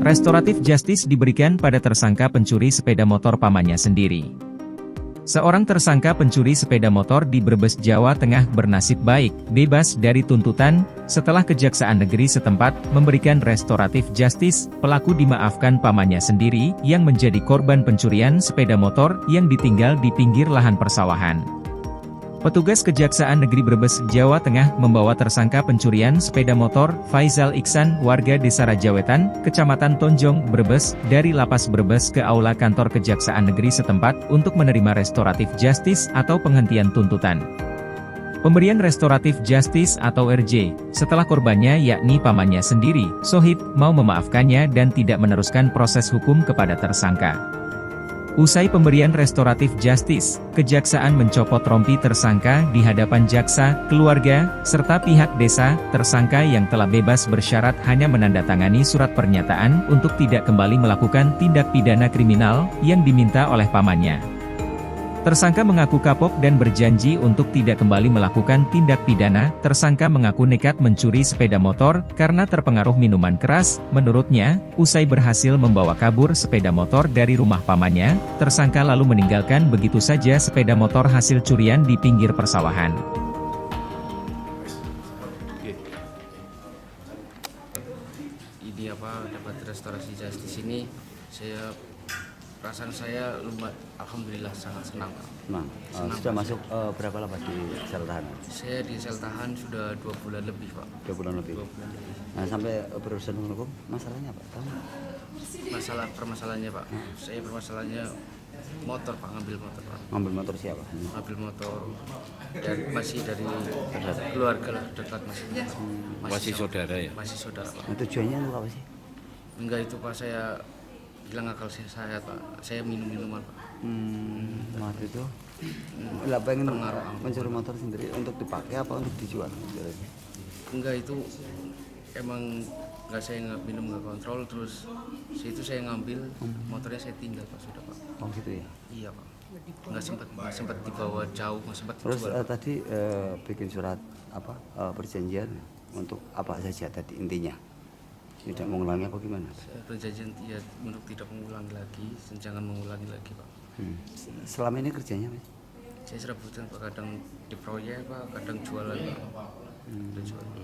Restoratif justice diberikan pada tersangka pencuri sepeda motor pamannya sendiri. Seorang tersangka pencuri sepeda motor di Brebes, Jawa Tengah bernasib baik, bebas dari tuntutan, setelah Kejaksaan Negeri setempat memberikan restoratif justice, pelaku dimaafkan pamannya sendiri yang menjadi korban pencurian sepeda motor yang ditinggal di pinggir lahan persawahan. Petugas Kejaksaan Negeri Brebes, Jawa Tengah membawa tersangka pencurian sepeda motor, Faizal Iksan, warga Desa Rajawetan, Kecamatan Tonjong, Brebes, dari Lapas Brebes ke Aula Kantor Kejaksaan Negeri setempat untuk menerima restoratif justice atau penghentian tuntutan. Pemberian restoratif justice atau RJ, setelah korbannya yakni pamannya sendiri, Sohib, mau memaafkannya dan tidak meneruskan proses hukum kepada tersangka. Usai pemberian restoratif justice, Kejaksaan mencopot rompi tersangka di hadapan jaksa, keluarga, serta pihak desa. Tersangka yang telah bebas bersyarat hanya menandatangani surat pernyataan untuk tidak kembali melakukan tindak pidana kriminal yang diminta oleh pamannya. Tersangka mengaku kapok dan berjanji untuk tidak kembali melakukan tindak pidana. Tersangka mengaku nekat mencuri sepeda motor karena terpengaruh minuman keras. Menurutnya, usai berhasil membawa kabur sepeda motor dari rumah pamannya, tersangka lalu meninggalkan begitu saja sepeda motor hasil curian di pinggir persawahan. Ini dapat restorasi justice ini, perasaan saya alhamdulillah sangat senang, Pak. Sudah masuk berapa lama di sel tahanan? Saya di sel tahan sudah 2 bulan lebih, Pak. 2 bulan lebih. Nah, sampai berurusan dengan hukum, masalahnya apa? Tahu? Permasalahannya, Pak. Saya permasalahannya motor, Pak, ngambil motor, Pak. Ngambil motor siapa? Ngambil motor masih dari keluarga dekat, masih saudara ya? Masih saudara, Pak. Nah, tujuannya untuk apa sih? Enggak, itu Pak, saya hilang akal saya, Pak. Saya minum-minuman, Pak. Waktu itu lah pengen mencuri motor sendiri untuk dipakai apa untuk dijual? Enggak, itu emang saya nggak minum, nggak kontrol, terus situ saya ngambil motornya, saya tinggal, Pak, sudah, Pak. Oh gitu ya? Iya, Pak. Nggak sempat dibawa jauh, nggak sempat Terus dijual. tadi bikin surat perjanjian untuk apa saja tadi intinya? Tidak mengulangi apa gimana? Perjanjian untuk tidak mengulangi lagi, jangan mengulangi lagi, Pak. Selama ini kerjanya Mas? Saya serabutan, Pak, kadang di proyek, Pak, kadang jualan, Pak. Jualan.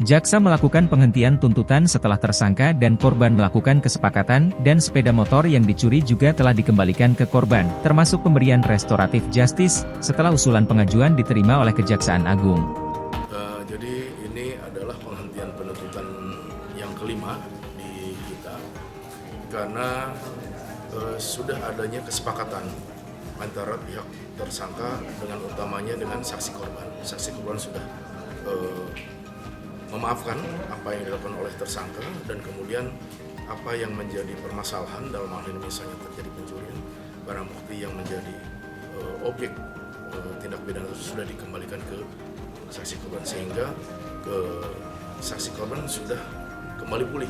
Jaksa melakukan penghentian tuntutan setelah tersangka dan korban melakukan kesepakatan, dan sepeda motor yang dicuri juga telah dikembalikan ke korban, termasuk pemberian restoratif justice, setelah usulan pengajuan diterima oleh Kejaksaan Agung. Jadi ini adalah penghentian penuntutan yang kelima di kita, karena sudah adanya kesepakatan antara pihak tersangka dengan utamanya dengan saksi korban. Saksi korban sudah memaafkan apa yang dilakukan oleh tersangka, dan kemudian apa yang menjadi permasalahan dalam hal ini misalnya terjadi pencurian barang bukti yang menjadi objek tindak pidana sudah dikembalikan ke saksi korban, sehingga saksi korban sudah kembali pulih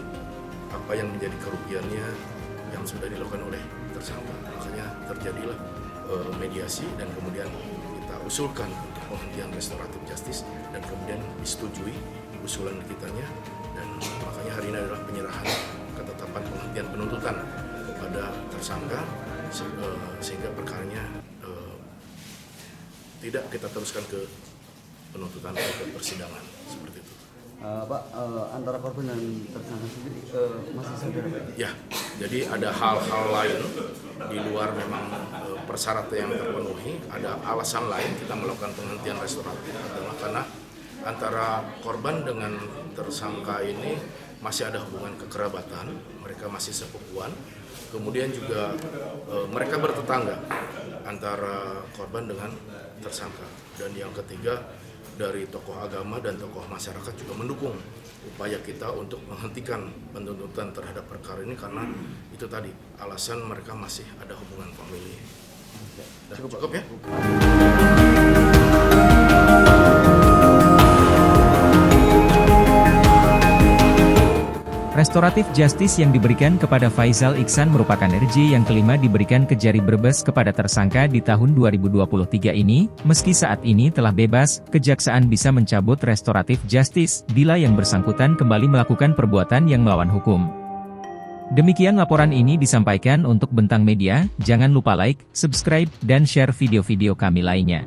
apa yang menjadi kerugiannya yang sudah dilakukan oleh tersangka. Makanya terjadilah mediasi, dan kemudian kita usulkan untuk penghentian restoratif justice, dan kemudian disetujui usulan kitanya, dan makanya hari ini adalah penyerahan ketetapan penghentian penuntutan kepada tersangka, sehingga perkaranya tidak kita teruskan ke penuntutan atau ke persidangan seperti itu. Pak, antara korban dan tersangka sendiri masih saudara? Ya, jadi ada hal-hal lain di luar memang persyaratan yang terpenuhi, ada alasan lain kita melakukan penghentian restoratif adalah karena antara korban dengan tersangka ini masih ada hubungan kekerabatan, mereka masih sepupuan, kemudian juga mereka bertetangga antara korban dengan tersangka, dan yang ketiga dari tokoh agama dan tokoh masyarakat juga mendukung upaya kita untuk menghentikan penuntutan terhadap perkara ini, karena itu tadi alasan mereka masih ada hubungan famili. Cukup ya? Restoratif justice yang diberikan kepada Faizal Iksan merupakan RJ yang kelima diberikan Kejari Brebes kepada tersangka di tahun 2023 ini. Meski saat ini telah bebas, Kejaksaan bisa mencabut restoratif justice bila yang bersangkutan kembali melakukan perbuatan yang melawan hukum. Demikian laporan ini disampaikan untuk Bentang Media. Jangan lupa like, subscribe, dan share video-video kami lainnya.